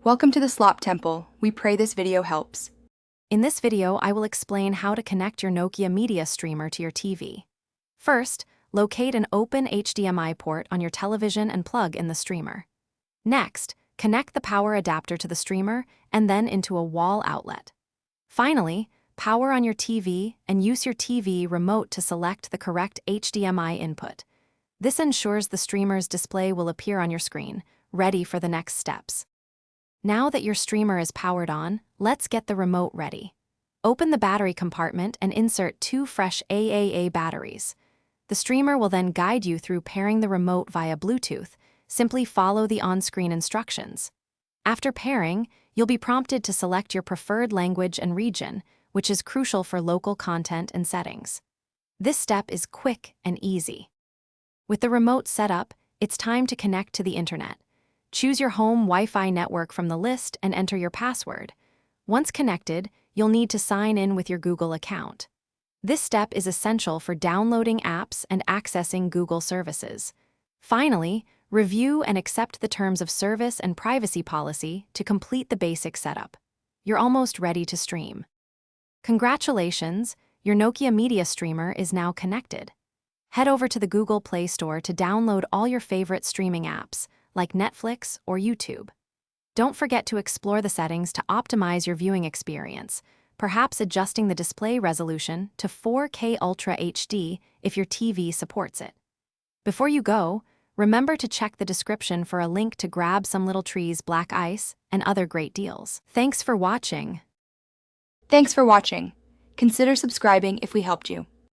Welcome to the Slop Temple. We pray this video helps. In this video, I will explain how to connect your Nokia media streamer to your TV. First, locate an open HDMI port on your television and plug in the streamer. Next, connect the power adapter to the streamer and then into a wall outlet. Finally, power on your TV and use your TV remote to select the correct HDMI input. This ensures the streamer's display will appear on your screen, ready for the next steps. Now that your streamer is powered on, let's get the remote ready. Open the battery compartment and insert 2 fresh AAA batteries. The streamer will then guide you through pairing the remote via Bluetooth. Simply follow the on-screen instructions. After pairing, you'll be prompted to select your preferred language and region, which is crucial for local content and settings. This step is quick and easy. With the remote set up, it's time to connect to the internet. Choose your home Wi-Fi network from the list and enter your password. Once connected, you'll need to sign in with your Google account. This step is essential for downloading apps and accessing Google services. Finally, review and accept the terms of service and privacy policy to complete the basic setup. You're almost ready to stream. Congratulations, your Nokia media streamer is now connected. Head over to the Google Play Store to download all your favorite streaming apps, like Netflix or YouTube. Don't forget to explore the settings to optimize your viewing experience, perhaps adjusting the display resolution to 4K Ultra HD if your TV supports it. Before you go, remember to check the description for a link to grab some Little Trees black ice and other great deals. Thanks for watching. Thanks for watching. Consider subscribing if we helped you.